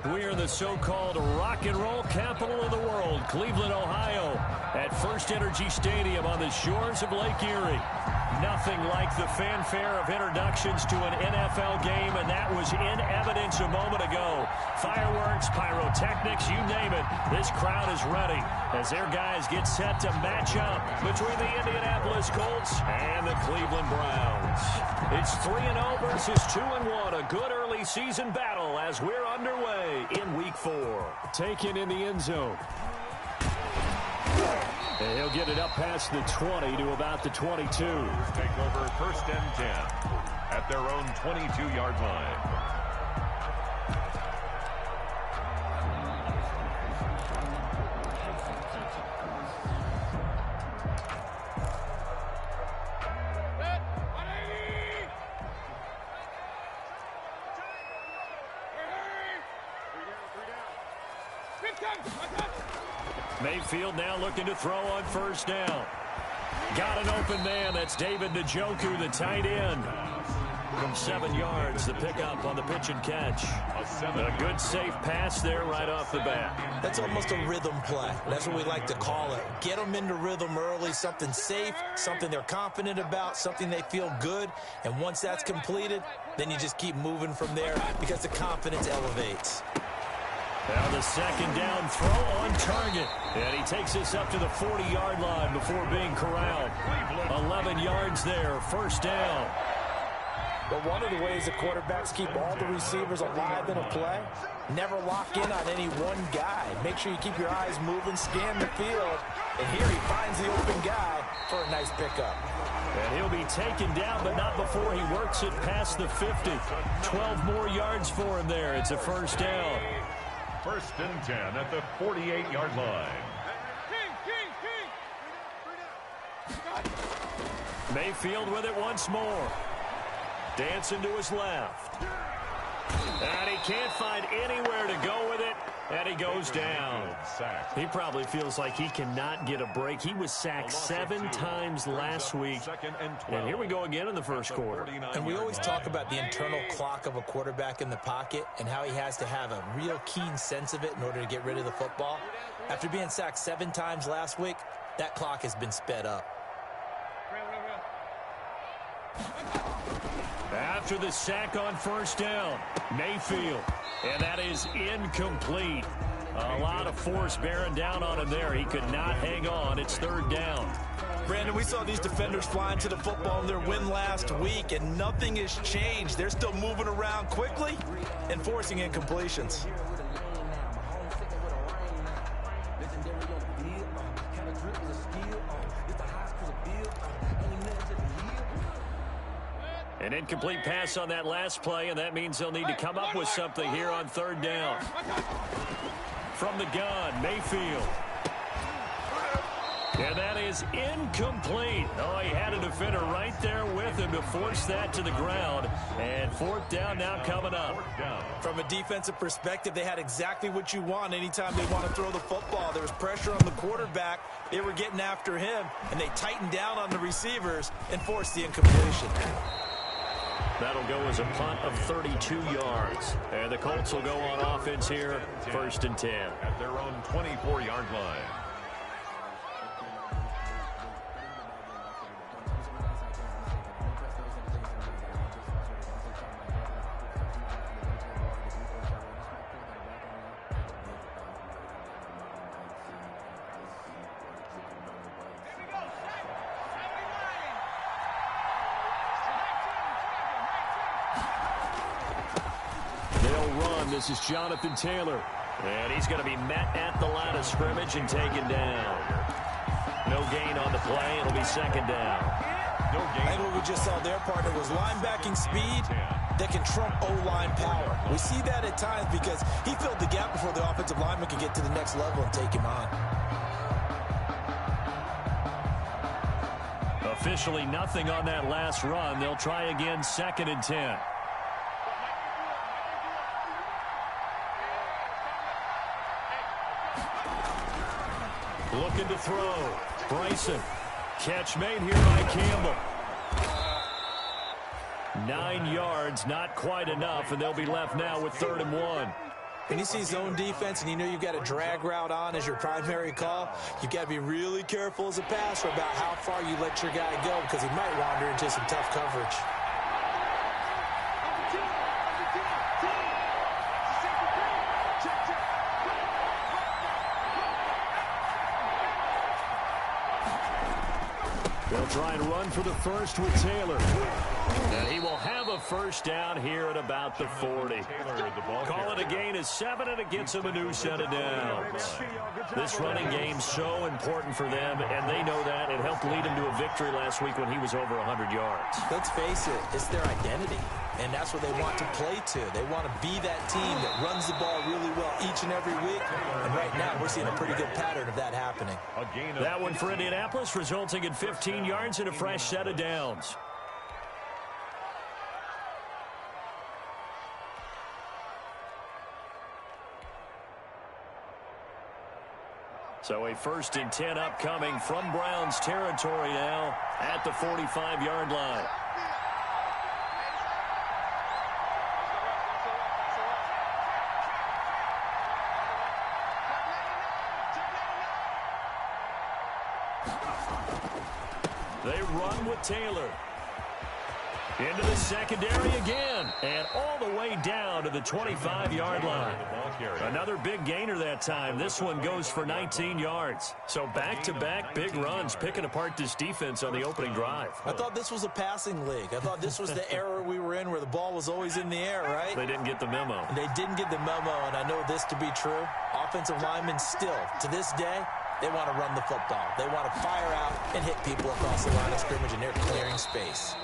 We're in the so-called rock and roll capital of the world, Cleveland, Ohio, at First Energy Stadium on the shores of Lake Erie. Nothing like the fanfare of introductions to an NFL game, and that was in evidence a moment ago. Fireworks, pyrotechnics, you name it. This crowd is ready as their guys get set to match up between the Indianapolis Colts and the Cleveland Browns. It's 3-0 versus 2-1, a good early season battle as we're underway in Week 4. Taken in the end zone. And he'll get it up past the 20 to about the 22. Take over 1st and 10 at their own 22-yard line. Mayfield now looking to throw on 1st down. Got an open man. That's David Njoku, the tight end. From 7 yards, the pickup on the pitch and catch. A good safe pass there right off the bat. That's almost a rhythm play. That's what we like to call it. Get them into rhythm early, something safe, something they're confident about, something they feel good. And once that's completed, then you just keep moving from there because the confidence elevates. Now the 2nd down throw on target. And he takes us up to the 40-yard line before being corralled. 11 yards there, 1st down. But one of the ways the quarterbacks keep all the receivers alive in a play, never lock in on any one guy. Make sure you keep your eyes moving, scan the field. And here he finds the open guy for a nice pickup. And he'll be taken down, but not before he works it past the 50. 12 more yards for him there. It's a 1st down. 1st and 10 at the 48-yard line. Mayfield with it once more. Dancing to his left. And he can't find anywhere to go with it. And he goes down. He probably feels like he cannot get a break. He was sacked 7 times last week. And here we go again in the 1st quarter. And we always talk about the internal clock of a quarterback in the pocket and how he has to have a real keen sense of it in order to get rid of the football. After being sacked 7 times last week, that clock has been sped up. After the sack on 1st down, Mayfield. And that is incomplete. A lot of force bearing down on him there. He could not hang on. It's 3rd down. Brandon, we saw these defenders flying to the football in their win last week, and nothing has changed. They're still moving around quickly and forcing incompletions. An incomplete pass on that last play, and that means they'll need to come up with something here on 3rd down. From the gun, Mayfield. And that is incomplete. Oh, he had a defender right there with him to force that to the ground. And 4th down now coming up. From a defensive perspective, they had exactly what you want anytime they want to throw the football. There was pressure on the quarterback. They were getting after him, and they tightened down on the receivers and forced the incompletion. That'll go as a punt of 32 yards. And the Colts will go on offense here, 1st and 10. At their own 24-yard line. This is Jonathan Taylor. And he's going to be met at the line of scrimmage and taken down. No gain on the play. It'll be 2nd down. No gain. I think what we just saw there, partner, was linebacking speed that can trump O-line power. We see that at times because he filled the gap before the offensive lineman could get to the next level and take him on. Officially nothing on that last run. They'll try again, 2nd and 10. Looking to throw. Bryson. Catch made here by Campbell. 9 yards, not quite enough, and they'll be left now with 3rd and 1. When you see zone defense and you know you've got a drag route on as your primary call, you've got to be really careful as a passer about how far you let your guy go because he might wander into some tough coverage. They'll try and run for the first with Taylor. And he will have a first down here at about the 40. Call it a gain of 7, and it gets him a new set of downs. This running game's so important for them, and they know that. It helped lead him to a victory last week when he was over 100 yards. Let's face it, it's their identity, and that's what they want to play to. They want to be that team that runs the ball really well each and every week, and right now we're seeing a pretty good pattern of that happening. That one for Indianapolis, resulting in 15 yards and a fresh set of downs. So a 1st and 10 upcoming from Browns territory now at the 45-yard line. They run with Taylor. Into the secondary again. And all the way down to the 25-yard line. Another big gainer that time. This one goes for 19 yards. So back-to-back big runs, picking apart this defense on the opening drive. I thought this was a passing league. I thought this was the era we were in where the ball was always in the air, right? They didn't get the memo. They didn't get the memo, and I know this to be true. Offensive linemen still, to this day, they want to run the football. They want to fire out and hit people across the line of scrimmage, and they're clearing space.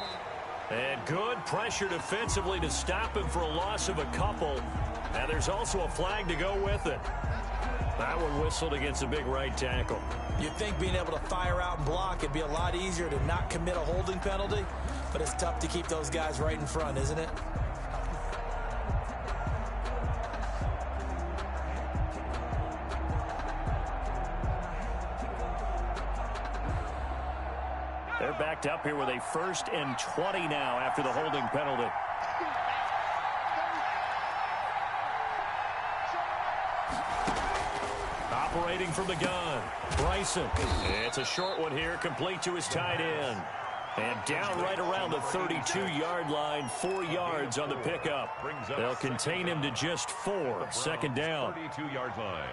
And good pressure defensively to stop him for a loss of a couple. And there's also a flag to go with it. That one whistled against a big right tackle. You'd think being able to fire out and block it'd be a lot easier to not commit a holding penalty, but it's tough to keep those guys right in front, isn't it? They're backed up here with a 1st and 20 now after the holding penalty. Operating from the gun, Bryson. It's a short one here, complete to his tight end. And down right around the 32-yard line, 4 yards on the pickup. They'll contain him to just 4, 2nd down. 32-yard line.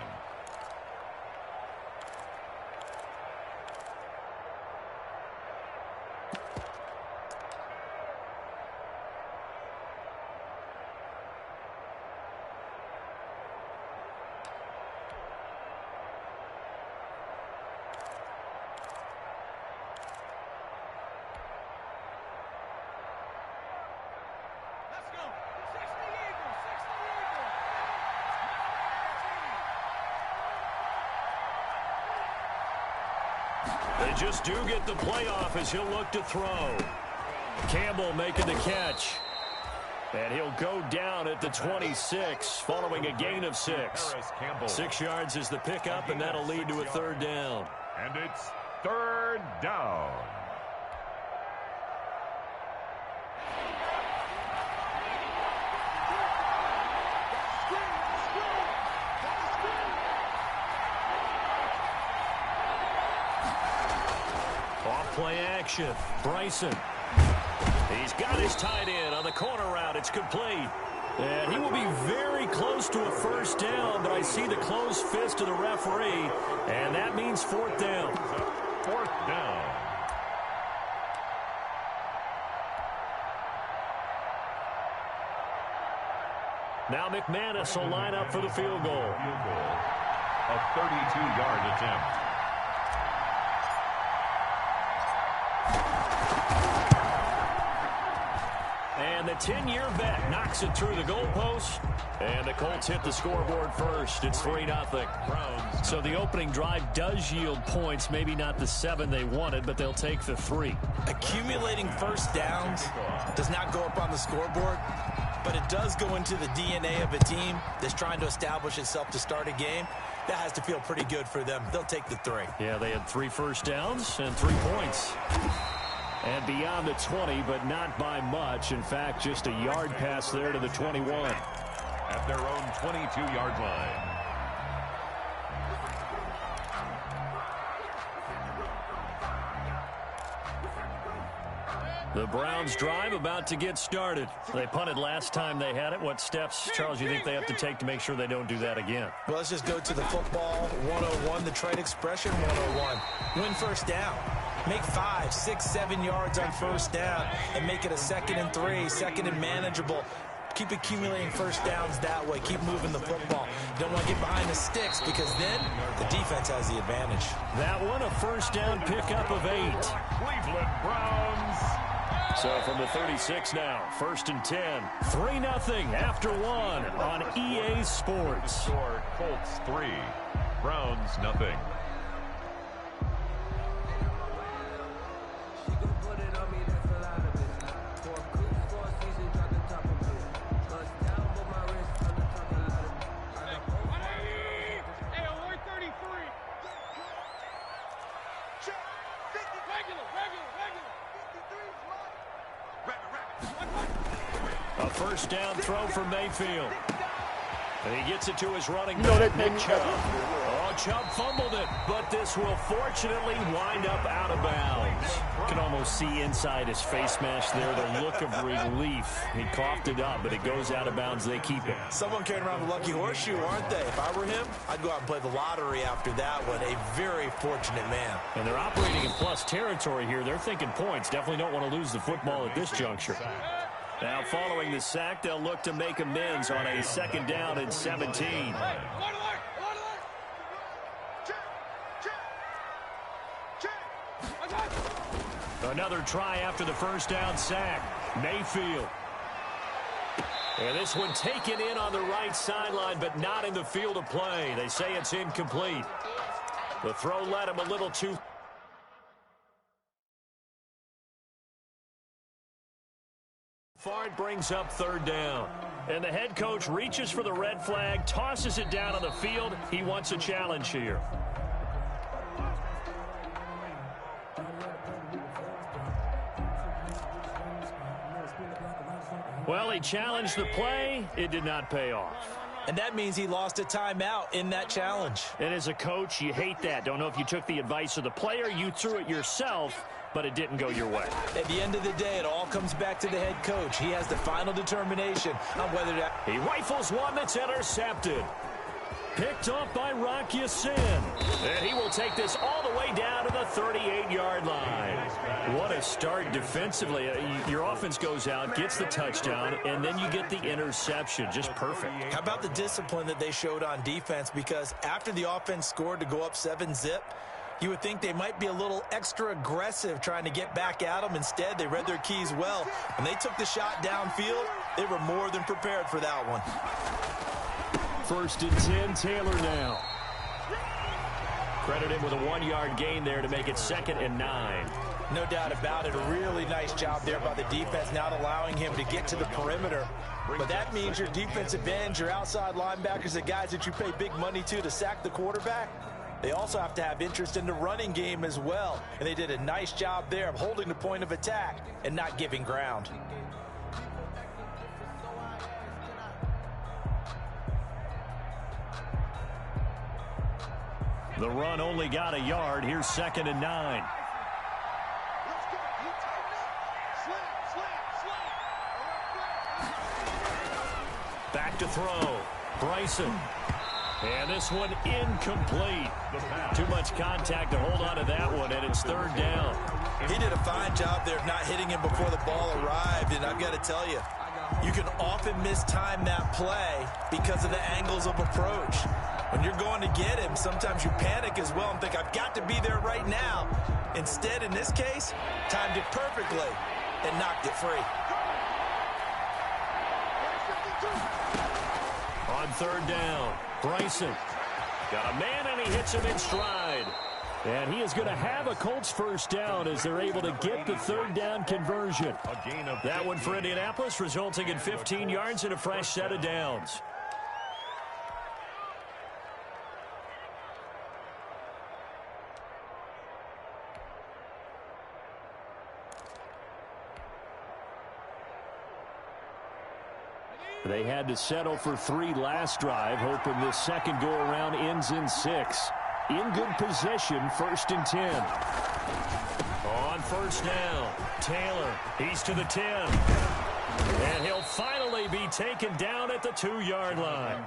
They just do get the playoff as he'll look to throw. Campbell making the catch. And he'll go down at the 26 following a gain of 6. 6 yards is the pickup, and that'll lead to a 3rd down. And it's 3rd down. Play action. Bryson. He's got his tight end on the corner route. It's complete. And he will be very close to a 1st down, but I see the closed fist of the referee, and that means 4th down. 4th down. Now McManus will line up for the field goal. A 32-yard attempt. And the 10-year vet knocks it through the goalpost. And the Colts hit the scoreboard first. It's 3-0. So the opening drive does yield points. Maybe not the 7 they wanted, but they'll take the 3. Accumulating 1st downs does not go up on the scoreboard, but it does go into the DNA of a team that's trying to establish itself to start a game. That has to feel pretty good for them. They'll take the 3. Yeah, they had 3 first downs and 3 points. And beyond the 20, but not by much. In fact, just a yard pass there to the 21. at their own 22-yard line. The Browns drive about to get started. They punted last time they had it. What steps, Charles, you think they have to take to make sure they don't do that again? Well, let's just go to the football 101, the trade expression 101. Win first down. Make 5, 6, 7 yards on first down and make it a 2nd and 3, 2nd and manageable. Keep accumulating first downs that way. Keep moving the football. Don't want to get behind the sticks because then the defense has the advantage. That one, a first down pickup of 8. Cleveland Browns. So from the 36 now, 1st and 10. 3-0 after 1 on EA Sports. Score Colts 3, Browns nothing. A first down throw for Mayfield. And he gets it to his running back, Nick Chubb. Oh, Chubb fumbled it, but this will fortunately wind up out of bounds. You can almost see inside his face mask there the look of relief. He coughed it up, but it goes out of bounds. They keep it. Someone carrying around the lucky horseshoe, aren't they? If I were him, I'd go out and play the lottery after that one. A very fortunate man. And they're operating in plus territory here. They're thinking points. Definitely don't want to lose the football at this juncture. Now, following the sack, they'll look to make amends on a 2nd down and 17. Another try after the first down sack. Mayfield. And this one taken in on the right sideline, but not in the field of play. They say it's incomplete. The throw led him a little too... far. It brings up 3rd down. And the head coach reaches for the red flag, tosses it down on the field. He wants a challenge here. Well, he challenged the play. It did not pay off. And that means he lost a timeout in that challenge. And as a coach, you hate that. Don't know if you took the advice of the player. You threw it yourself, but it didn't go your way. At the end of the day, it all comes back to the head coach. He has the final determination on whether to... He rifles one that's intercepted. Picked off by Rock Ya-Sin. And he will take this all the way down to the 38-yard line. What a start defensively. Your offense goes out, gets the touchdown, and then you get the interception. Just perfect. How about the discipline that they showed on defense? Because after the offense scored to go up 7-zip, you would think they might be a little extra aggressive trying to get back at them. Instead, they read their keys well. When they took the shot downfield, they were more than prepared for that one. 1st and 10, Taylor now. Credit him with a 1-yard gain there to make it 2nd and 9. No doubt about it. A really nice job there by the defense, not allowing him to get to the perimeter. But that means your defensive ends, your outside linebackers, the guys that you pay big money to sack the quarterback, they also have to have interest in the running game as well. And they did a nice job there of holding the point of attack and not giving ground. The run only got a yard. Here's 2nd and 9. Back to throw. Bryson. And this one incomplete. Too much contact to hold on to that one, and it's 3rd down. He did a fine job there of not hitting him before the ball arrived, and I've got to tell you, you can often mistime that play because of the angles of approach. When you're going to get him, sometimes you panic as well and think, I've got to be there right now. Instead, in this case, timed it perfectly and knocked it free. On 3rd down, Bryson got a man, and he hits him in stride. And he is going to have a Colts first down as they're able to get the 3rd down conversion. That one for Indianapolis, resulting in 15 yards and a fresh set of downs. They had to settle for 3 last drive, hoping this second go-around ends in 6. In good position, 1st and 10. On first down, Taylor, he's to the 10. And he'll finally be taken down at the 2-yard line.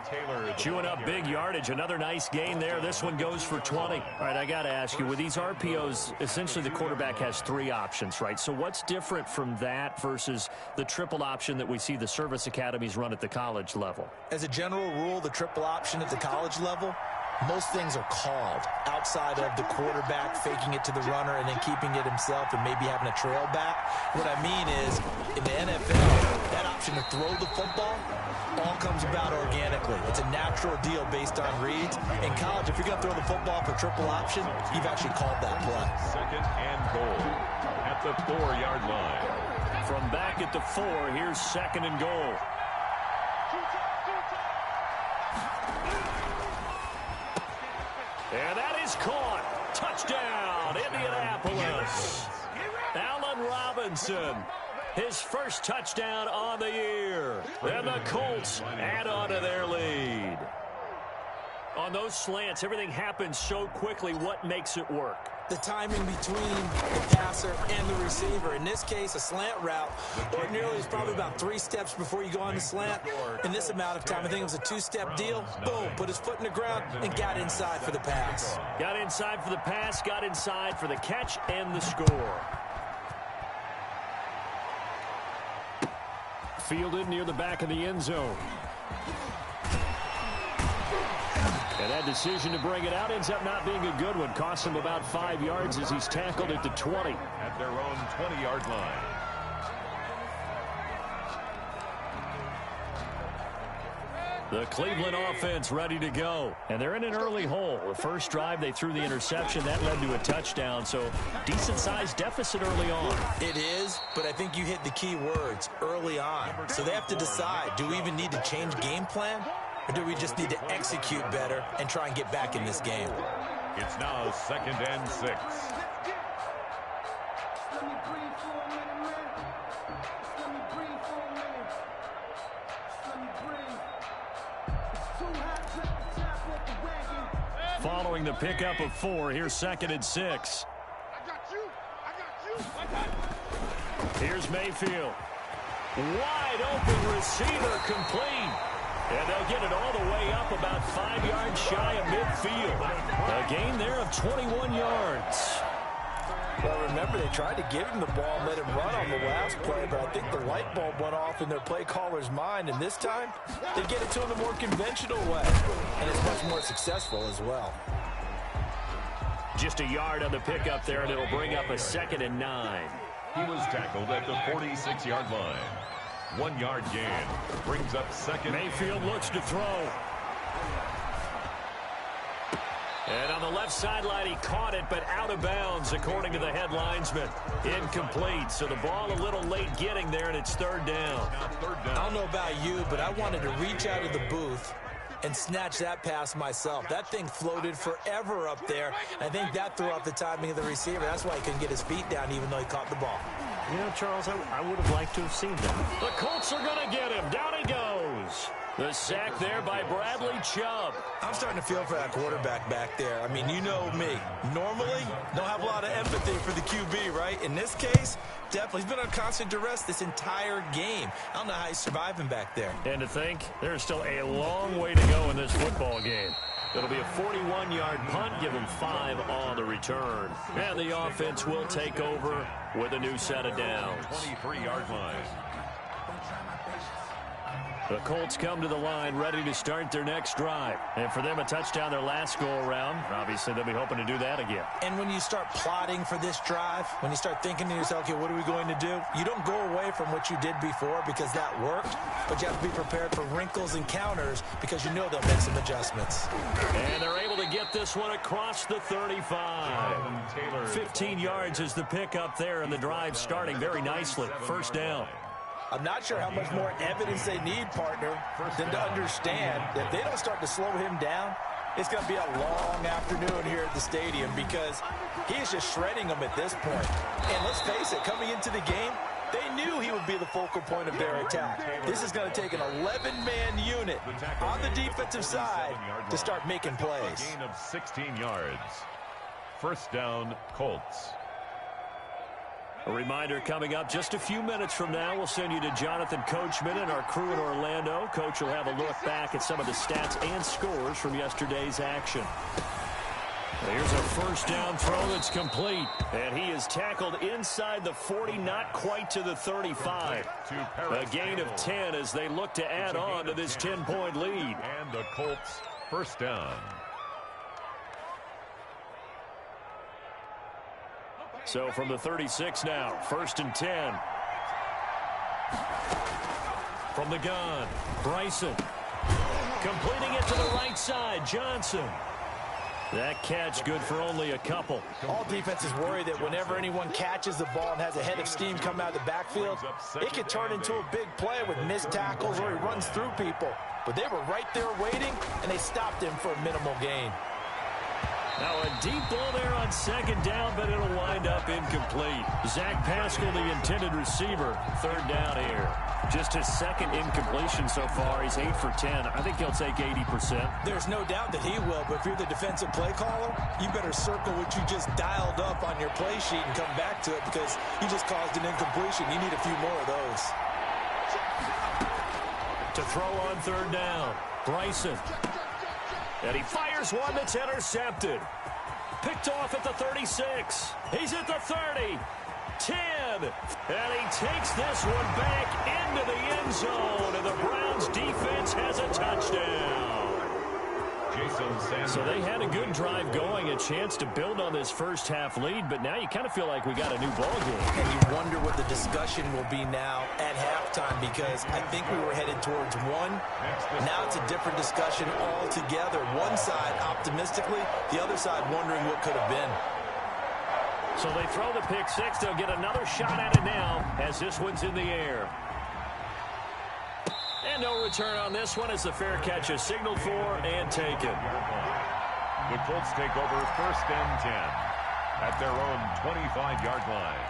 Chewing up big yardage. Another nice gain there. This one goes for 20. All right, I got to ask you, with these RPOs, essentially the quarterback has 3 options, right? So what's different from that versus the triple option that we see the service academies run at the college level? As a general rule, the triple option at the college level, most things are called outside of the quarterback faking it to the runner and then keeping it himself and maybe having a trail back. What I mean is, in the NFL, that option to throw the football all comes about organically. It's a natural deal based on reads. In college, if you're going to throw the football for triple option, you've actually called that play. 2nd and goal at the 4-yard line. From back at the 4, here's 2nd and goal. And that is caught. Touchdown, Indianapolis. Allen Robinson, his first touchdown on the year. And the Colts add on to their lead. On those slants, everything happens so quickly. What makes it work? The timing between the passer and the receiver. In this case, a slant route ordinarily is probably about 3 steps before you go on the slant. In this amount of time, I think it was a 2-step deal. Boom, put his foot in the ground and got inside for the pass. Got inside for the pass, got inside for the catch and the score. Fielded near the back of the end zone. And that decision to bring it out ends up not being a good one. Costs him about 5 yards as he's tackled at the 20. At their own 20-yard line. The Cleveland offense ready to go. And they're in an early hole. The first drive, they threw the interception. That led to a touchdown. So decent-sized deficit early on. It is, but I think you hit the key words, early on. So they have to decide, do we even need to change game plan? Or do we just need to execute better and try and get back in this game? It's now 2nd and 6. Following the pickup of 4, here's 2nd and 6. Here's Mayfield. Wide open receiver complete. And they'll get it all the way up about 5 yards shy of midfield. A gain there of 21 yards. Well, remember, they tried to give him the ball and let him run on the last play, but I think the light bulb went off in their play caller's mind, and this time, they get it to him the more conventional way, and it's much more successful as well. Just a yard on the pickup there, and it'll bring up a 2nd and 9. He was tackled at the 46-yard line. 1-yard gain brings up 2nd. Mayfield looks to throw. And on the left sideline, he caught it, but out of bounds, according to the head linesman. Incomplete, so the ball a little late getting there, and it's 3rd down. I don't know about you, but I wanted to reach out of the booth and snatch that pass myself. That thing floated forever up there. I think that threw off the timing of the receiver. That's why he couldn't get his feet down, even though he caught the ball. You know, Charles, I would have liked to have seen that. The Colts are going to get him. Down he goes. The sack there by Bradley Chubb. I'm starting to feel for that quarterback back there. I mean, you know me. Normally, don't have a lot of empathy for the QB, right? In this case, definitely. He's been on constant duress this entire game. I don't know how he's surviving back there. And to think, there's still a long way to go in this football game. It'll be a 41-yard punt, give him 5 on the return. And the offense will take over with a new set of downs. 23-yard line. The Colts come to the line ready to start their next drive. And for them, a touchdown their last go-around. Obviously, they'll be hoping to do that again. And when you start plotting for this drive, when you start thinking to yourself, okay, what are we going to do? You don't go away from what you did before because that worked, but you have to be prepared for wrinkles and counters because you know they'll make some adjustments. And they're able to get this one across the 35. 15 yards is the pickup there, and the drive starting very nicely. 1st down. I'm not sure how much more evidence they need, partner, than to understand that if they don't start to slow him down, it's going to be a long afternoon here at the stadium because he is just shredding them at this point. And let's face it, coming into the game, They knew he would be the focal point of their attack. This is going to take an 11-man unit on the defensive side to start making plays. A gain of 16 yards. First down, Colts. A reminder coming up just a few minutes from now. We'll send you to Jonathan Coachman and our crew in Orlando. Coach will have a look back at some of the stats and scores from yesterday's action. Here's a first down throw that's complete. And he is tackled inside the 40, not quite to the 35. A gain of 10 as they look to add on to this 10-point lead. And the Colts first down. So from the 36 now, 1st and 10. From the gun, Bryson. Completing it to the right side, Johnson. That catch good for only a couple. All defenses worry that whenever anyone catches the ball and has a head of steam come out of the backfield, it could turn into a big play with missed tackles or he runs through people. But they were right there waiting, and they stopped him for a minimal gain. Now a deep ball there on 2nd down, but it'll wind up incomplete. Zach Pascal, the intended receiver, 3rd down here. Just his 2nd incompletion so far. He's 8 for 10. I think he'll take 80%. There's no doubt that he will, but if you're the defensive play caller, you better circle what you just dialed up on your play sheet and come back to it because you just caused an incompletion. You need a few more of those. To throw on 3rd down, Bryson. And he fires one that's intercepted. Picked off at the 36. He's at the 30. 10. And he takes this one back into the end zone. And the Browns defense has a touchdown. So they had a good drive going, a chance to build on this first half lead, but now you kind of feel like we got a new ball game. And you wonder what the discussion will be now at halftime because I think we were headed towards one. Now it's a different discussion altogether. One side optimistically, the other side wondering what could have been. So they throw the pick six. They'll get another shot at it now as this one's in the air. And no return on this one as the fair catch is signaled for and taken. The Colts take over 1st and 10 at their own 25-yard line.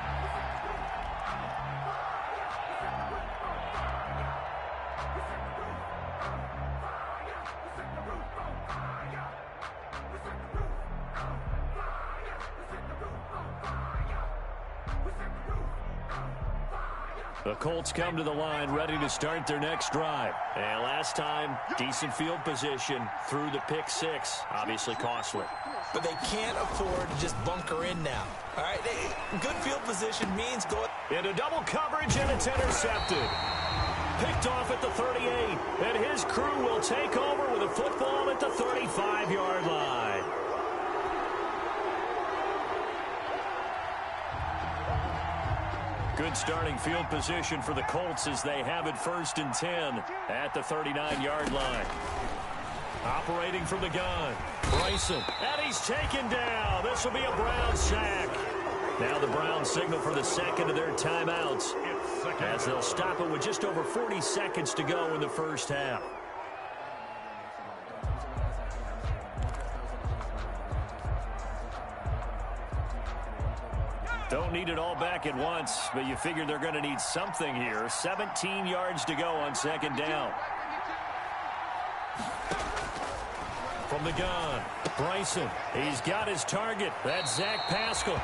The Colts come to the line ready to start their next drive. And last time, decent field position through the pick six. Obviously costly. But they can't afford to just bunker in now. All right, good field position means go into double coverage, and it's intercepted. Picked off at the 38. And his crew will take over with a football at the 35-yard line. Good starting field position for the Colts as they have it 1st and 10 at the 39-yard line. Operating from the gun, Bryson, and he's taken down. This will be a Brown sack. Now the Browns signal for the second of their timeouts as they'll stop it with just over 40 seconds to go in the first half. Don't need it all back at once, but you figure they're going to need something here. 17 yards to go on 2nd down. From the gun, Bryson. He's got his target. That's Zach Pascal.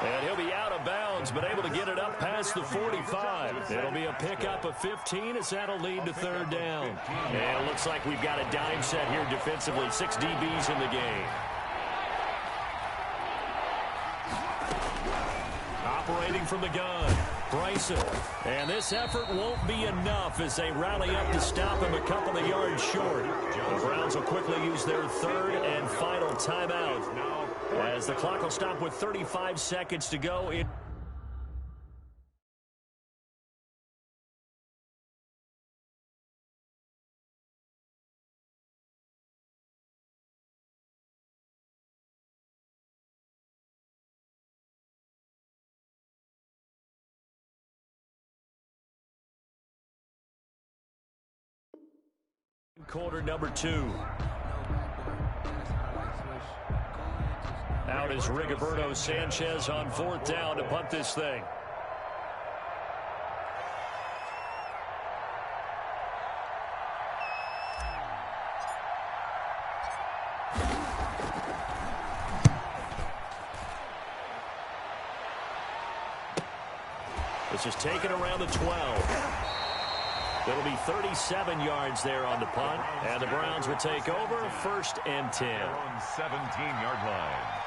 And he'll be out of bounds, but able to get it up past the 45. It'll be a pickup of 15 as that'll lead to 3rd down. And it looks like we've got a dime set here defensively. 6 DBs in the game. Operating from the gun, Bryson. And this effort won't be enough as they rally up to stop him a couple of yards short. The Browns will quickly use their 3rd and final timeout as the clock will stop with 35 seconds to go. Quarter number 2. Out is Rigoberto Sanchez on 4th down to punt this thing. This is taken around the 12. It'll be 37 yards there on the punt, and the Browns will take over 1st and 10. They're on 17-yard line.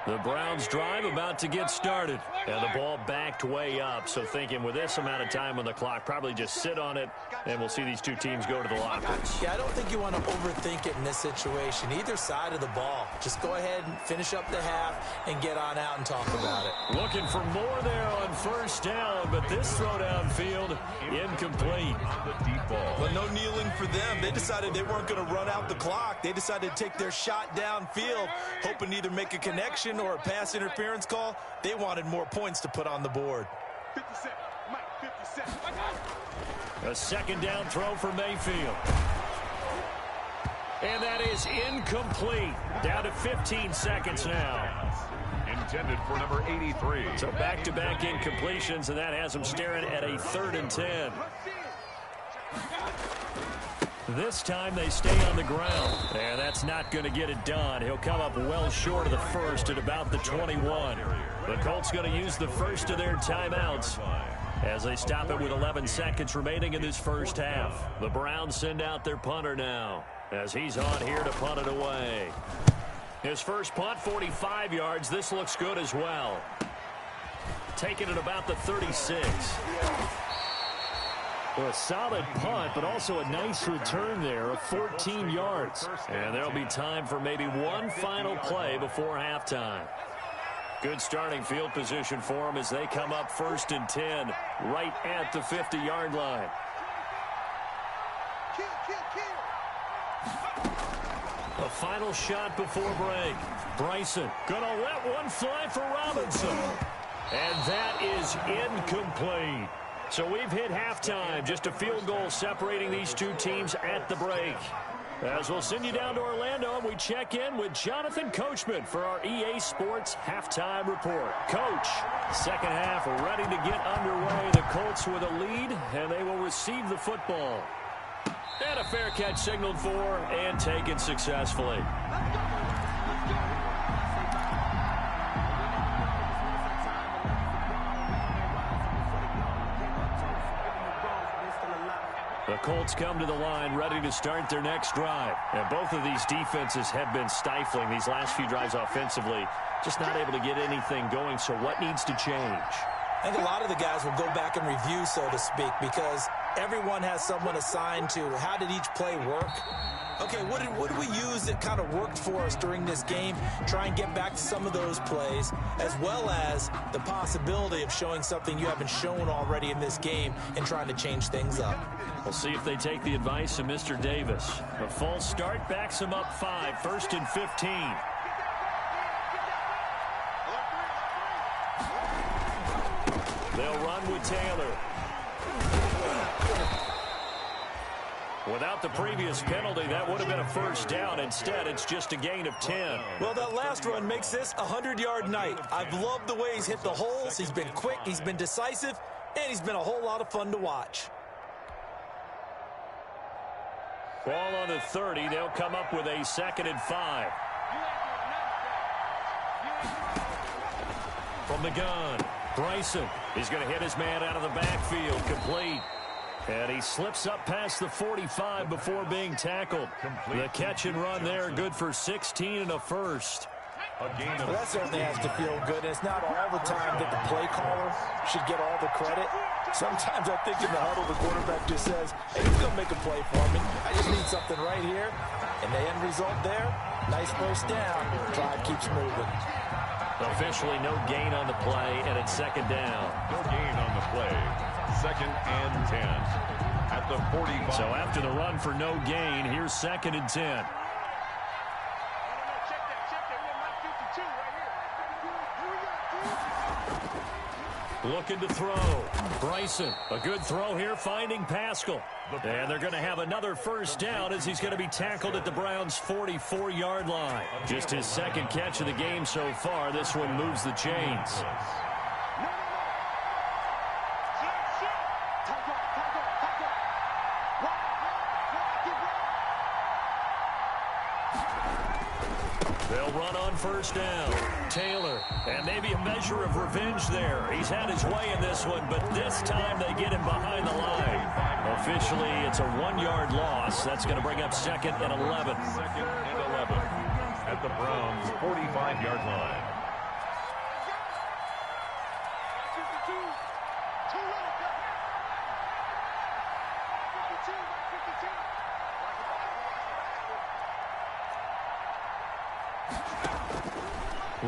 The Browns drive about to get started, and the ball backed way up. So thinking with this amount of time on the clock, probably just sit on it, and we'll see these two teams go to the lockers. Yeah, I don't think you want to overthink it in this situation. Either side of the ball. Just go ahead and finish up the half and get on out and talk about it. Looking for more there on 1st down, but this throw downfield incomplete. The deep ball. But no kneeling for them. They decided they weren't going to run out the clock. They decided to take their shot downfield, hoping to either make a connection or a pass interference call. They wanted more points to put on the board. 57, Mike, 57. A 2nd down throw for Mayfield. And that is incomplete. Down to 15 seconds now. Intended for number 83. So back-to-back incompletions, and that has them staring at a 3rd and 10. This time they stay on the ground. And that's not going to get it done. He'll come up well short of the 1st at about the 21. The Colts going to use the first of their timeouts as they stop it with 11 seconds remaining in this 1st half. The Browns send out their punter now as he's on here to punt it away. His first punt, 45 yards. This looks good as well. Taking it about the 36. Well, a solid punt, but also a nice return there of 14 yards. And there'll be time for maybe one final play before halftime. Good starting field position for them as they come up 1st and 10, right at the 50-yard line. A final shot before break. Bryson gonna let one fly for Robinson. And that is incomplete. So we've hit halftime. Just a field goal separating these two teams at the break. As we'll send you down to Orlando, and we check in with Jonathan Coachman for our EA Sports Halftime Report. Coach, 2nd half ready to get underway. The Colts with a lead, and they will receive the football. And a fair catch signaled for and taken successfully. The Colts come to the line ready to start their next drive. And both of these defenses have been stifling these last few drives offensively. Just not able to get anything going. So what needs to change? I think a lot of the guys will go back and review, so to speak, because everyone has someone assigned to how did each play work. Okay, what did we use that kind of worked for us during this game? Try and get back to some of those plays, as well as the possibility of showing something you haven't shown already in this game and trying to change things up. We'll see if they take the advice of Mr. Davis. A false start backs him up 5, 1st and 15. They'll run with Taylor. Without the previous penalty, that would have been a 1st down. Instead, it's just a gain of 10. Well, that last run makes this a 100-yard night. I've loved the way he's hit the holes. He's been quick, he's been decisive, and he's been a whole lot of fun to watch. Ball on the 30. They'll come up with a 2nd and 5. From the gun, Bryson. He's going to hit his man out of the backfield. Complete. And he slips up past the 45 before being tackled. The catch and run there, good for 16 and a 1st. Well, that certainly has to feel good. And it's not all the time that the play caller should get all the credit. Sometimes I think in the huddle, the quarterback just says, hey, he's going to make a play for me. I just need something right here. And the end result there, nice 1st down. Drive keeps moving. Officially no gain on the play, and it's 2nd down. No gain on the play. 2nd and 10 at the 45. So after the run for no gain, here's 2nd and 10. Looking to throw. Bryson, a good throw here, finding Pascal. And they're going to have another 1st down as he's going to be tackled at the Browns' 44-yard line. Just his 2nd catch of the game so far. This one moves the chains. They'll run on first down. Taylor, and maybe a measure of revenge there. He's had his way in this one, but this time they get him behind the line. Officially, it's a 1-yard loss. That's going to bring up 2nd and 11. 2nd and 11 at the Browns' 45-yard line.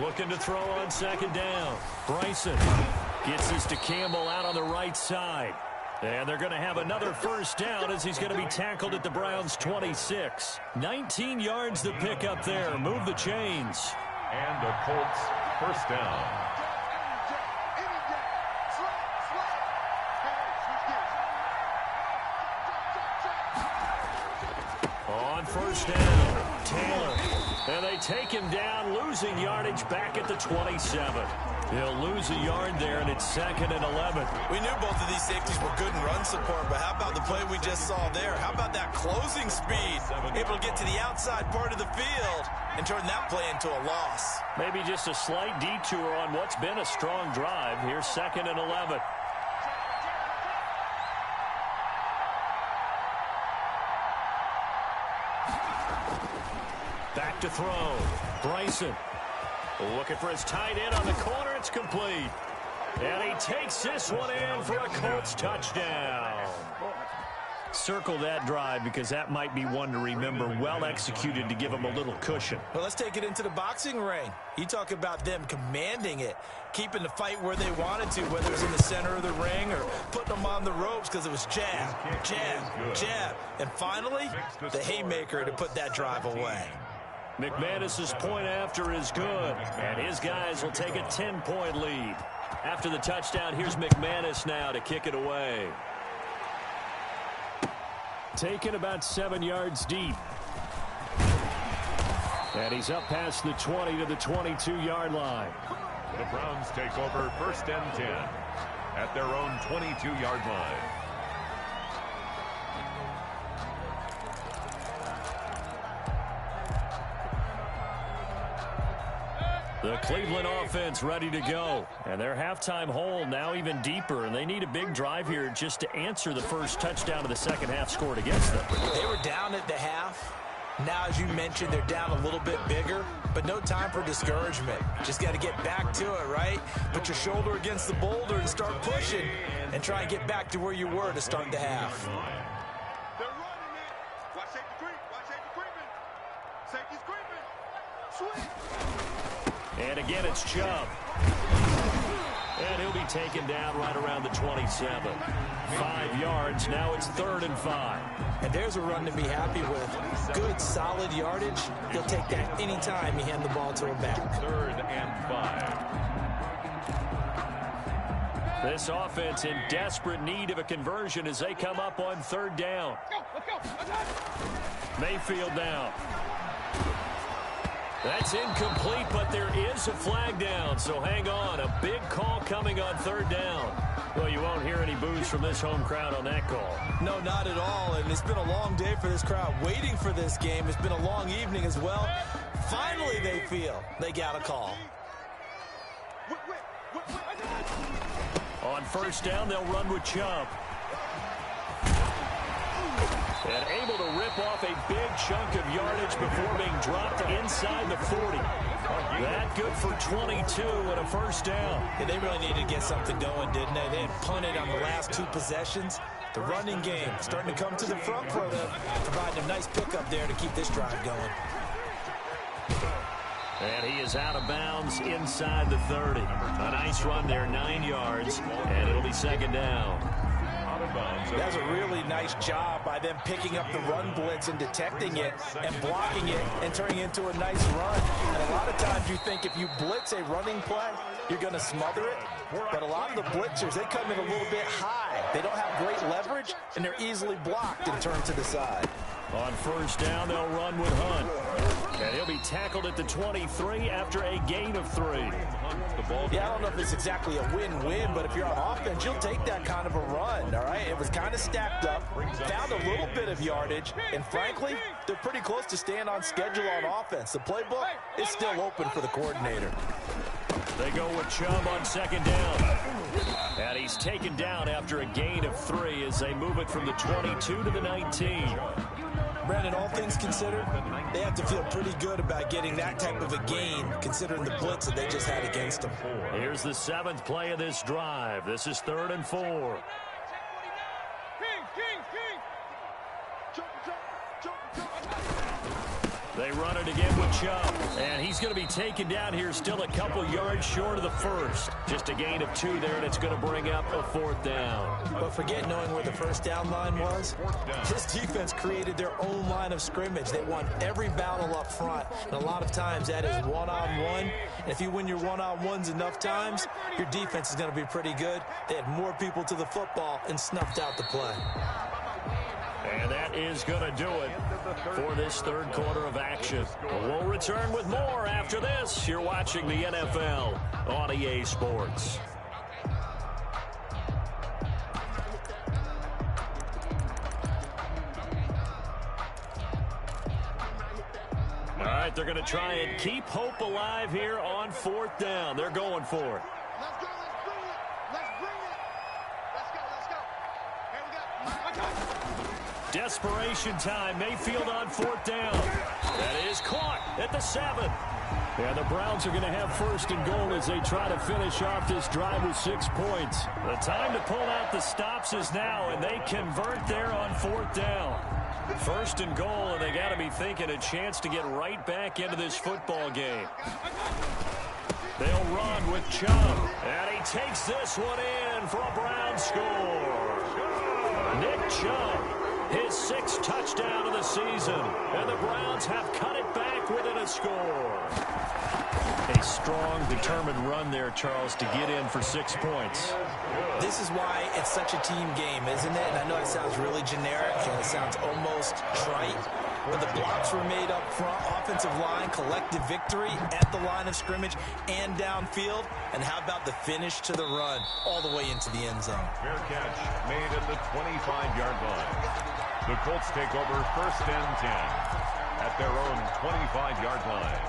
Looking to throw on 2nd down. Bryson gets this to Campbell out on the right side. And they're going to have another first down as he's going to be tackled at the Browns' 26. 19 yards to pick up there. Move the chains. And the Colts first down. On first down, Taylor. And they take him down, losing yardage back at the 27. He'll lose a yard there, and it's 2nd and 11. We knew both of these safeties were good in run support, but how about the play we just saw there? How about that closing speed? Able to get to the outside part of the field and turn that play into a loss. Maybe just a slight detour on what's been a strong drive. Here's 2nd and 11. Back to throw. Bryson looking for his tight end on the corner. It's complete. And he takes this one in for a Colts touchdown. Circle that drive because that might be one to remember. Well executed to give him a little cushion. Well, let's take it into the boxing ring. You talk about them commanding it, keeping the fight where they wanted to, whether it was in the center of the ring or putting them on the ropes because it was jab, jab, jab. And finally, the haymaker to put that drive away. McManus's point after is good, and his guys will take a 10-point lead. After the touchdown, here's McManus now to kick it away. Taken about 7 yards deep. And he's up past the 20 to the 22-yard line. The Browns take over 1st and 10 at their own 22-yard line. The Cleveland offense ready to go. And their halftime hole now even deeper. And they need a big drive here just to answer the first touchdown of the second half scored against them. They were down at the half. Now, as you mentioned, they're down a little bit bigger. But no time for discouragement. Just got to get back to it, right? Put your shoulder against the boulder and start pushing. And try and get back to where you were to start the half. They're running it. Watch safety creep. Watch safety creeping. Safety's creeping. Sweet. And again, it's Chubb. And he'll be taken down right around the 27. 5 yards. Now it's 3rd and 5. And there's a run to be happy with. Good, solid yardage. He'll take that anytime you hand the ball to him back. 3rd and 5. This offense in desperate need of a conversion as they come up on 3rd down. Mayfield down. That's incomplete, but there is a flag down, so hang on. A big call coming on 3rd down. Well, you won't hear any boos from this home crowd on that call. No, not at all, and it's been a long day for this crowd waiting for this game. It's been a long evening as well. Finally, they feel they got a call. On 1st down, they'll run with Chubb. And able to rip off a big chunk of yardage before being dropped inside the 40. That good for 22 and a 1st down. Yeah, they really needed to get something going, didn't they? They had punted on the last 2 possessions. The running game starting to come to the front for them, providing a nice pickup there to keep this drive going. And he is out of bounds inside the 30. A nice run there, 9 yards, and it'll be 2nd down. That's a really nice job by them picking up the run blitz and detecting it and blocking it and turning it into a nice run. And a lot of times you think if you blitz a running play, you're going to smother it. But a lot of the blitzers, they come in a little bit high. They don't have great leverage, and they're easily blocked and turned to the side. On 1st down, they'll run with Hunt. And he'll be tackled at the 23 after a gain of 3. Yeah, I don't know if it's exactly a win-win, but if you're on offense, you'll take that kind of a run, all right? It was kind of stacked up, found a little bit of yardage, and frankly, they're pretty close to staying on schedule on offense. The playbook is still open for the coordinator. They go with Chubb on 2nd down. And he's taken down after a gain of 3 as they move it from the 22 to the 19. Brandon, all things considered, they have to feel pretty good about getting that type of a gain, considering the blitz that they just had against them. Here's the 7th play of this drive. This is 3rd and 4. They run it again with Chubb, and he's going to be taken down here still a couple yards short of the first. Just a gain of 2 there, and it's going to bring up a 4th down. But forget knowing where the first down line was. This defense created their own line of scrimmage. They won every battle up front, and a lot of times that is one-on-one. And if you win your one-on-ones enough times, your defense is going to be pretty good. They had more people to the football and snuffed out the play. And that is going to do it for this 3rd quarter of action. We'll return with more after this. You're watching the NFL on EA Sports. All right, they're going to try and keep hope alive here on 4th down. They're going for it. Let's go, let's bring it. Let's bring it. Let's go, let's go. Here we go. Desperation time. Mayfield on 4th down. That is caught at the 7. And the Browns are going to have 1st and goal as they try to finish off this drive with 6 points. The time to pull out the stops is now, and they convert there on 4th down. 1st and goal, and they got to be thinking a chance to get right back into this football game. They'll run with Chubb, and he takes this one in for a Brown score. Nick Chubb, his 6th touchdown of the season, and the Browns have cut it back within a score. A strong, determined run there, Charles, to get in for 6 points. This is why it's such a team game, isn't it? And I know it sounds really generic and it sounds almost trite, but the blocks were made up front, offensive line, collective victory at the line of scrimmage and downfield. And how about the finish to the run all the way into the end zone? Fair catch made at the 25-yard line. The Colts take over 1st and 10 at their own 25-yard line.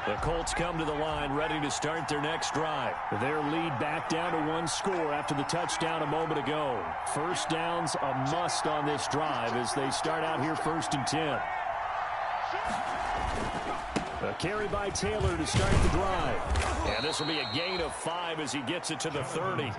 The Colts come to the line ready to start their next drive. Their lead back down to 1 score after the touchdown a moment ago. 1st down's a must on this drive as they start out here 1st and 10. A carry by Taylor to start the drive. And this will be a gain of 5 as he gets it to the 30.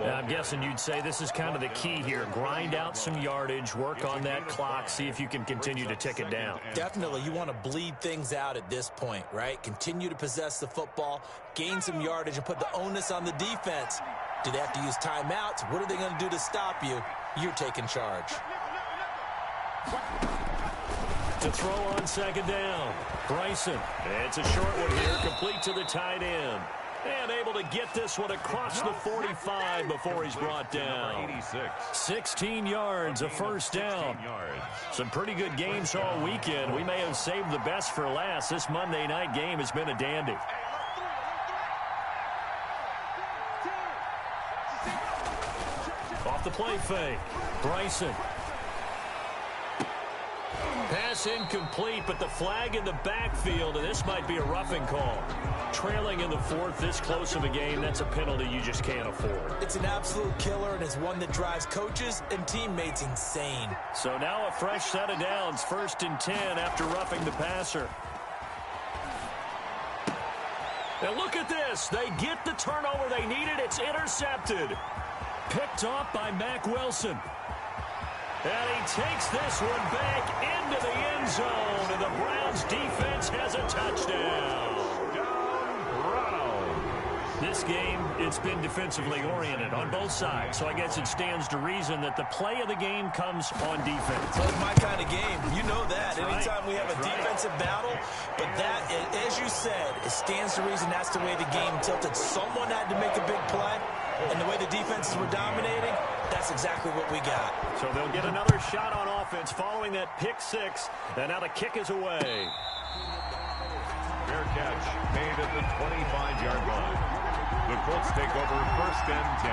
I'm guessing you'd say this is kind of the key here. Grind out some yardage, work on that clock, see if you can continue to tick it down. Definitely, you want to bleed things out at this point, right? Continue to possess the football, gain some yardage, and put the onus on the defense. Do they have to use timeouts? What are they going to do to stop you? You're taking charge. To throw on 2nd down. Bryson. It's a short one here, complete to the tight end. And able to get this one across the 45 before he's brought down. 16 yards, a 1st down. Some pretty good games all weekend. We may have saved the best for last. This Monday night game has been a dandy. Off the play fake. Bryson. Pass incomplete, but the flag in the backfield, and this might be a roughing call. Trailing in the 4th, this close of a game, that's a penalty you just can't afford. It's an absolute killer, and it's one that drives coaches and teammates insane. So now a fresh set of downs, 1st and 10 after roughing the passer. And look at this. They get the turnover they needed. It's intercepted. Picked off by Mack Wilson. And he takes this one back into the end zone, and the Browns defense has a touchdown. This game, it's been defensively oriented on both sides, so I guess it stands to reason that the play of the game comes on defense. Well, it's my kind of game. You know that. Anytime we have a defensive battle, but that, as you said, it stands to reason that's the way the game tilted. Someone had to make a big play, And the way the defenses were dominating, that's exactly what we got. So they'll get another shot on offense following that pick six. And now the kick is away. Fair catch made at the 25-yard line. The Colts take over 1st and 10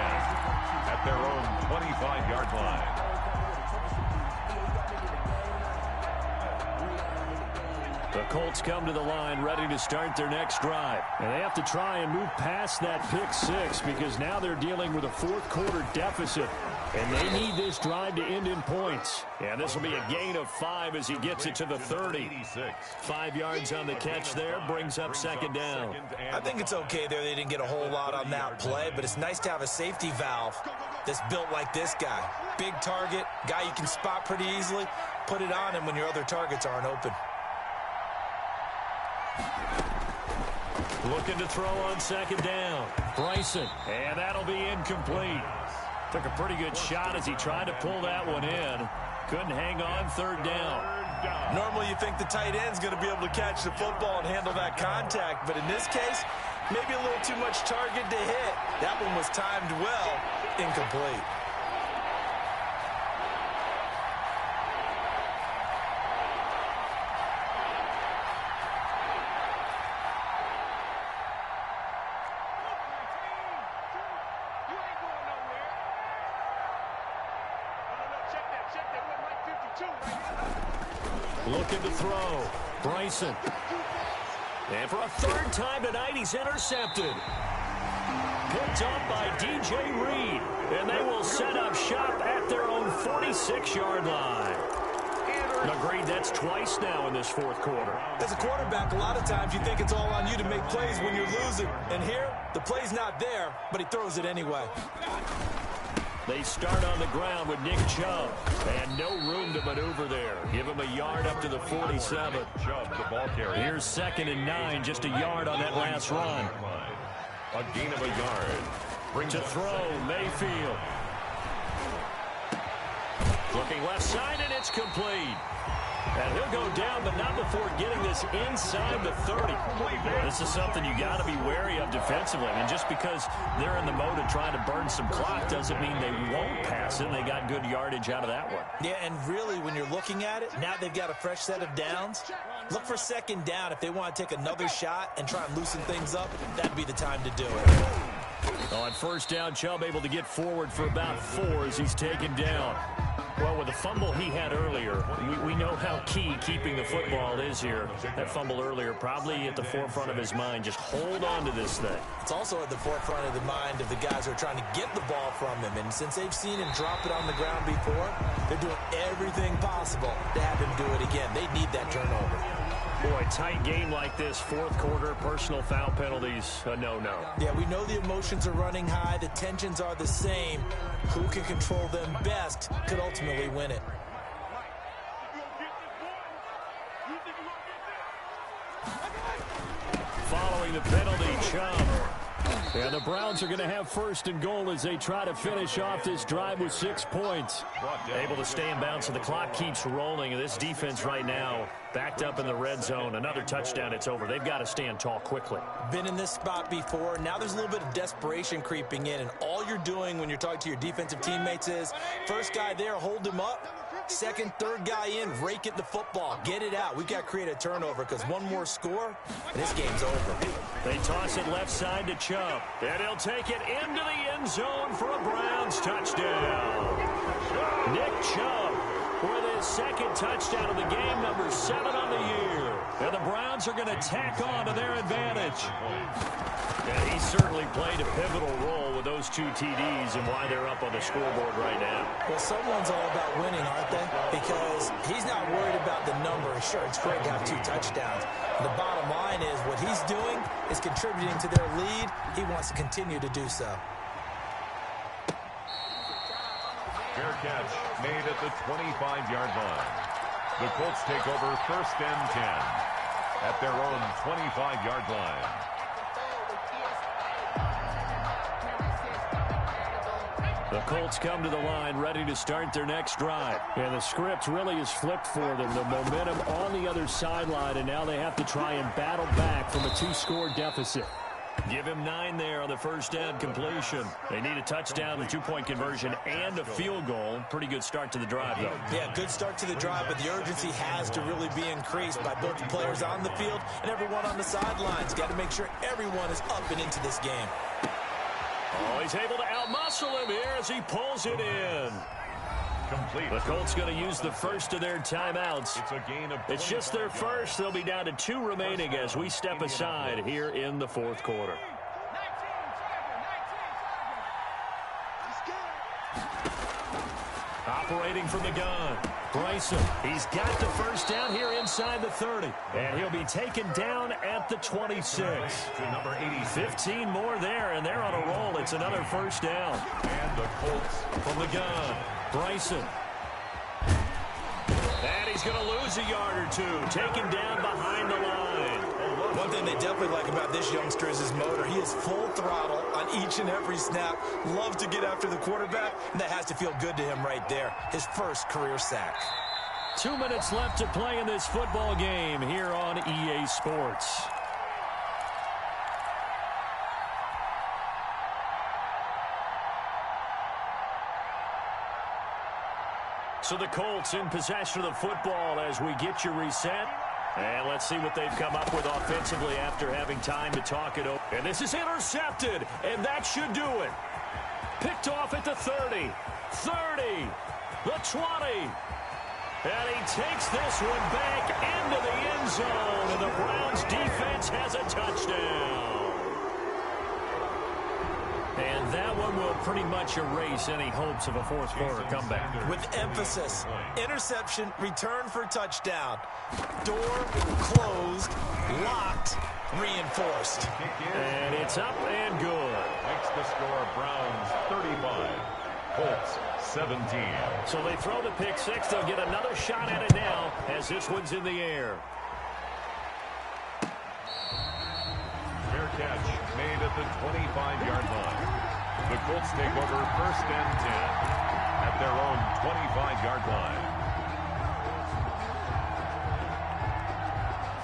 at their own 25-yard line. The Colts come to the line ready to start their next drive. And they have to try and move past that pick six because now they're dealing with a fourth-quarter deficit. And they need this drive to end in points. And this will be a gain of 5 as he gets it to the 30. 5 yards on the catch there, brings up 2nd down. I think it's okay there. They didn't get a whole lot on that play, but it's nice to have a safety valve that's built like this guy. Big target, guy you can spot pretty easily. Put it on him when your other targets aren't open. Looking to throw on 2nd down. Bryson, and that'll be incomplete. Took a pretty good shot as he tried to pull that one in. Couldn't hang on 3rd down. Normally you think the tight end's going to be able to catch the football and handle that contact, but in this case, maybe a little too much target to hit. That one was timed well, incomplete. Looking to throw. Bryson. And for a 3rd time tonight, he's intercepted. Picked up by DJ Reed. And they will set up shop at their own 46-yard line. Agreed, that's twice now in this 4th quarter. As a quarterback, a lot of times you think it's all on you to make plays when you're losing. And here, the play's not there, but he throws it anyway. They start on the ground with Nick Chubb. And no room to maneuver there. Give him a yard up to the 47. Chubb, the ball carrier. Here's 2nd and 9, just a yard on that last run. A gain of a yard. Brings to throw, Mayfield. Looking left side, and it's complete. And he'll go down, but not before getting this inside the 30. This is something you got to be wary of defensively. And just because they're in the mode of trying to burn some clock doesn't mean they won't pass it. They got good yardage out of that one. Yeah, and really, when you're looking at it, now they've got a fresh set of downs. Look for 2nd down. If they want to take another shot and try and loosen things up, that'd be the time to do it. On 1st down, Chubb able to get forward for about 4 as he's taken down. Well, with the fumble he had earlier, we know how key keeping the football is here. That fumble earlier probably at the forefront of his mind. Just hold on to this thing. It's also at the forefront of the mind of the guys who are trying to get the ball from him. And since they've seen him drop it on the ground before, they're doing everything possible to have him do it again. They need that turnover. Boy, tight game like this, 4th quarter, personal foul penalties, a no-no. Yeah, we know the emotions are running high. The tensions are the same. Who can control them best could ultimately win it. Following the penalty, Chubb. And the Browns are going to have 1st and goal as they try to finish off this drive with 6 points. Able to stay in bounds, and the clock keeps rolling. And this defense right now backed up in the red zone. Another touchdown, it's over. They've got to stand tall quickly. Been in this spot before. Now there's a little bit of desperation creeping in. And all you're doing when you're talking to your defensive teammates is, first guy there, hold him up. 2nd, 3rd guy in, rake at the football. Get it out. We've got to create a turnover because one more score, and this game's over. They toss it left side to Chubb. And he'll take it into the end zone for a Browns touchdown. Nick Chubb with his 2nd touchdown of the game, number 7 on the year. And the Browns are going to tack on to their advantage. And he certainly played a pivotal role with those 2 TDs and why they're up on the scoreboard right now. Well, someone's all about winning, aren't they? Because he's not worried about the number. Sure, it's great to have 2 touchdowns. The bottom line is what he's doing is contributing to their lead. He wants to continue to do so. Fair catch made at the 25-yard line. The Colts take over 1st and 10 at their own 25-yard line. The Colts come to the line ready to start their next drive. And the script really is flipped for them. The momentum on the other sideline, and now they have to try and battle back from a 2-score deficit. Give him 9 there on the first down completion. They need a touchdown, a two-point conversion, and a field goal. Pretty good start to the drive, though. Yeah, good start to the drive, but the urgency has to really be increased by both the players on the field and everyone on the sidelines. Got to make sure everyone is up and into this game. Oh, he's able to outmuscle him here as he pulls it in. Complete. The Colts going to use the first of their timeouts. It's a gain of It's just their first. They'll be down to 2 remaining as we step aside here in the fourth quarter. Operating from the gun, Bryson. He's got the first down here inside the 30. And he'll be taken down at the 26. To number 86. 15 more there, and they're on a roll. It's another first down. And the Colts From the gun, Bryson. And he's going to lose a yard or two. Taken down behind the line. One thing they definitely like about this youngster is his motor. He is full throttle on each and every snap. Loves to get after the quarterback, and that has to feel good to him right there. His first career sack. 2 minutes left to play in this football game here on EA Sports. So the Colts in possession of the football as we get you reset. And let's see what they've come up with offensively after having time to talk it over. And this is intercepted, and that should do it. Picked off at the 30, 30, the 20. And he takes this one back into the end zone, and the Browns defense has a touchdown. And that one will pretty much erase any hopes of a fourth quarter comeback. With emphasis, interception, return for touchdown. Door closed, locked, reinforced. And it's up and good. makes the score Browns 35, Colts 17. So they throw the pick six. They'll get another shot at it now as this one's in the air. Fair catch made at the 25-yard line. The Colts take over first and 10 at their own 25-yard line.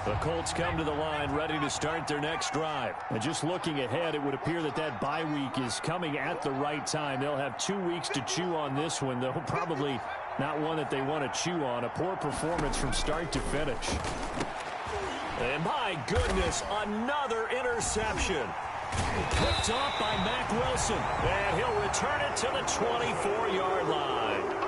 The Colts come to the line ready to start their next drive. And just looking ahead, it would appear that that bye week is coming at the right time. They'll have 2 weeks to chew on this one, though probably not one that they want to chew on. A poor performance from start to finish. And my goodness, another interception. Picked off by Mack Wilson. And he'll return it to the 24-yard line.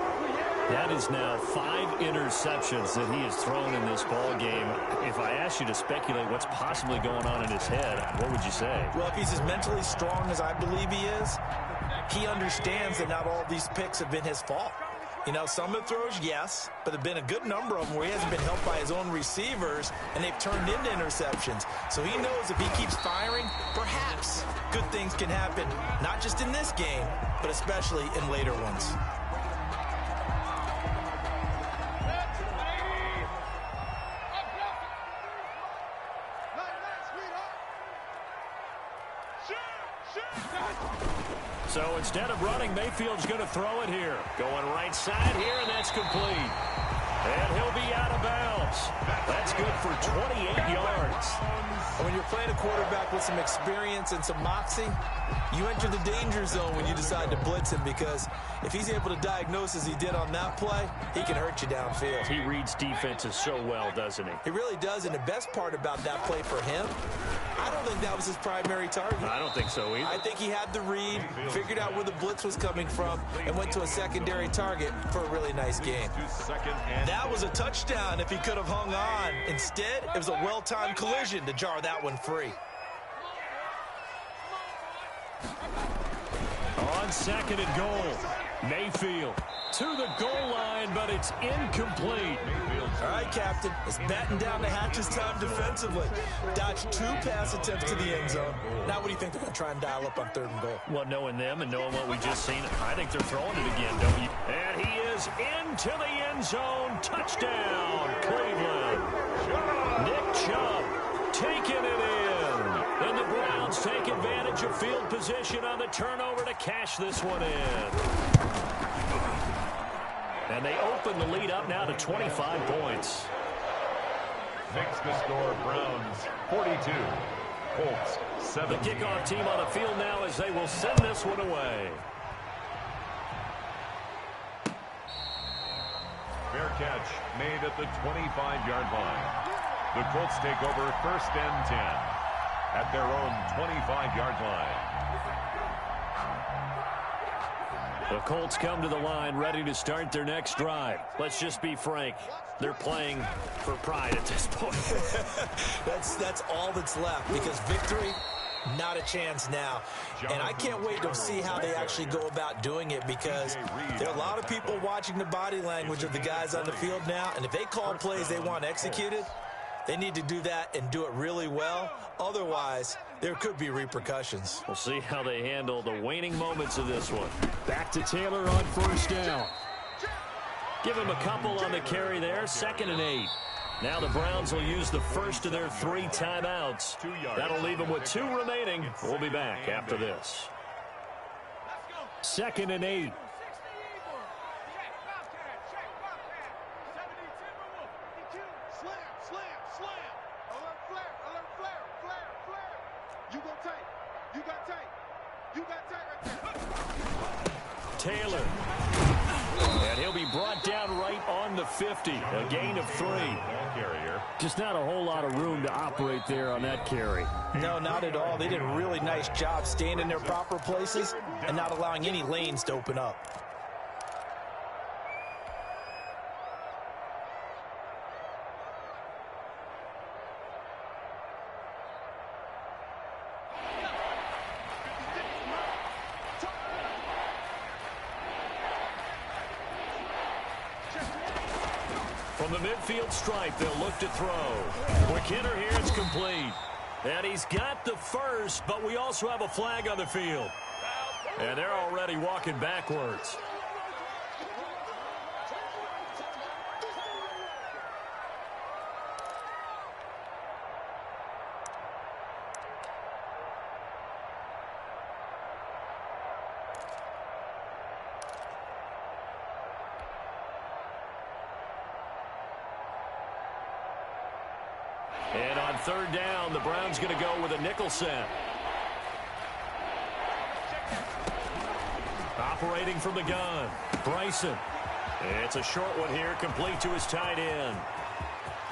That is now 5 interceptions that he has thrown in this ball game. If I asked you to speculate what's possibly going on in his head, what would you say? Well, if he's as mentally strong as I believe he is, he understands that not all of these picks have been his fault. You know, some of the throws, yes, but there have been a good number of them where he hasn't been helped by his own receivers, and they've turned into interceptions. So he knows if he keeps firing, perhaps good things can happen, not just in this game, but especially in later ones. So instead of running, Mayfield's going to throw it here. Going right side here, and that's complete. And he'll be out of bounds. That's good for 28 yards. And when you're playing a quarterback with some experience and some moxie, you enter the danger zone when you decide to blitz him, because if he's able to diagnose as he did on that play, he can hurt you downfield. He reads defenses so well, doesn't he? He really does, and the best part about that play for him, I don't think that was his primary target. I don't think so either. I think he had the read, figured out where the blitz was coming from, and went to a secondary target for a really nice game. That was a touchdown if he could have hung on. Instead, it was a well-timed collision to jar that one free. On second and goal, Mayfield to the goal line, but it's incomplete. All right, Captain, it's batten down the hatches time defensively. Dodged 2 pass attempts to the end zone. Now what do you think they're going to try and dial up on 3rd and goal? Well, knowing them and knowing what we just seen, I think they're throwing it again, don't you? And he is into the end zone. Touchdown, Cleveland. Nick Chubb taking it in. And the Browns take advantage of field position on the turnover to cash this one in. And they open the lead up now to 25 points. Makes the score Browns 42, Colts 7. The kickoff team on the field now as they will send this one away. Fair catch made at the 25-yard line. The Colts take over 1st and 10 at their own 25-yard line. The Colts come to the line ready to start their next drive. Let's just be frank. They're playing for pride at this point. That's all that's left, because victory, not a chance now. And I can't wait to see how they actually go about doing it, because there are a lot of people watching the body language of the guys on the field now, and if they call plays they want executed, they need to do that and do it really well. Otherwise, there could be repercussions. We'll see how they handle the waning moments of this one. Back to Taylor on 1st down. Give him a couple on the carry there. 2nd and 8. Now the Browns will use the first of their 3 timeouts. That'll leave them with 2 remaining. We'll be back after this. 2nd and 8. Taylor. And he'll be brought down right on the 50. A gain of 3. Just not a whole lot of room to operate there on that carry. No, not at all. They did a really nice job staying in their proper places and not allowing any lanes to open up. From the midfield stripe, they'll look to throw. Quick hitter here, it's complete. And he's got the first, but we also have a flag on the field. And they're already walking backwards. And on 3rd down, the Browns going to go with a nickel set. Operating from the gun, Bryson. It's a short one here, complete to his tight end.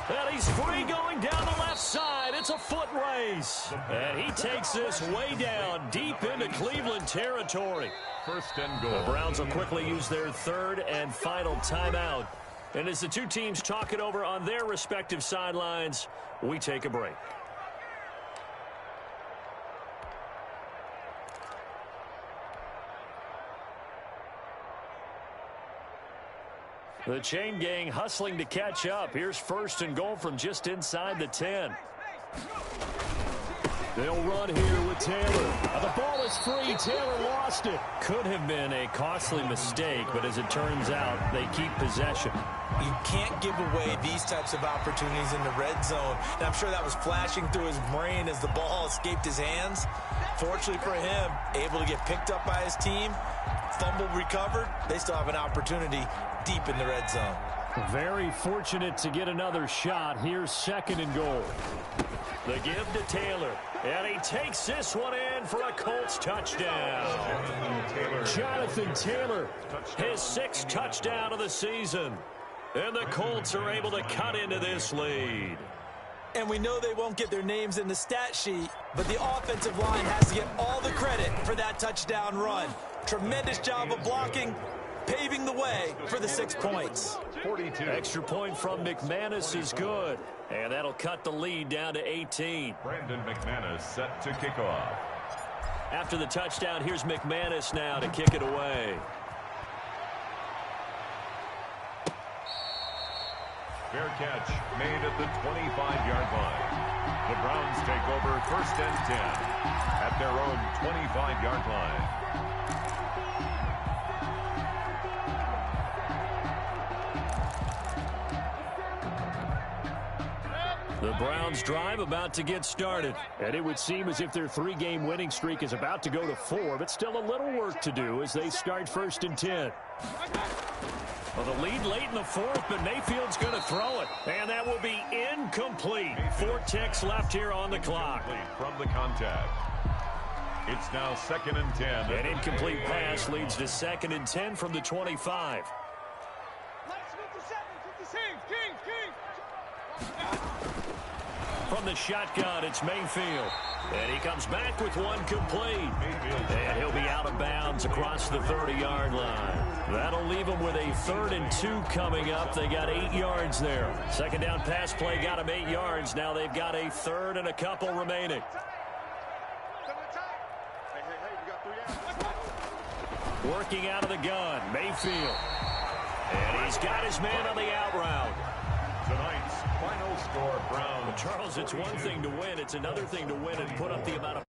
And he's free going down the left side. It's a foot race. And he takes this way down, deep into Cleveland territory. 1st and goal. The Browns will quickly use their 3rd and final timeout. And as the 2 teams talk it over on their respective sidelines, we take a break. The chain gang hustling to catch up. Here's 1st and goal from just inside the 10. They'll run here with Taylor. The ball is free. Taylor lost it. Could have been a costly mistake, but as it turns out, they keep possession. You can't give away these types of opportunities in the red zone. And I'm sure that was flashing through his brain as the ball escaped his hands. Fortunately for him, able to get picked up by his team, fumble recovered. They still have an opportunity deep in the red zone. Very fortunate to get another shot. Here's 2nd and goal. The give to Taylor. And he takes this one in for a Colts touchdown. Jonathan Taylor, his 6th touchdown of the season. And the Colts are able to cut into this lead. And we know they won't get their names in the stat sheet, but the offensive line has to get all the credit for that touchdown run. Tremendous job of blocking, paving the way for the 6 points. 42. Extra point from McManus is good. And that'll cut the lead down to 18. Brandon McManus set to kick off. After the touchdown, here's McManus now to kick it away. Fair catch made at the 25-yard line. The Browns take over 1st and 10 at their own 25-yard line. The Browns drive about to get started. And it would seem as if their 3-game winning streak is about to go to 4, but still a little work to do as they start 1st and 10. Well, the lead late in the 4th, but Mayfield's going to throw it. And that will be incomplete. 4 ticks left here on the clock. From the contact. It's now 2nd and 10. An incomplete pass leads to 2nd and 10 from the 25. From the shotgun, it's Mayfield. And he comes back with one complete. And he'll be out of bounds across the 30-yard line. That'll leave him with a 3rd and 2 coming up. They got 8 yards there. 2nd down pass play got him 8 yards. Now they've got a 3rd and a couple remaining. Working out of the gun, Mayfield. And he's got his man on the out route. Tonight's final score, Browns. Charles, it's one thing to win. It's another thing to win and put up the amount of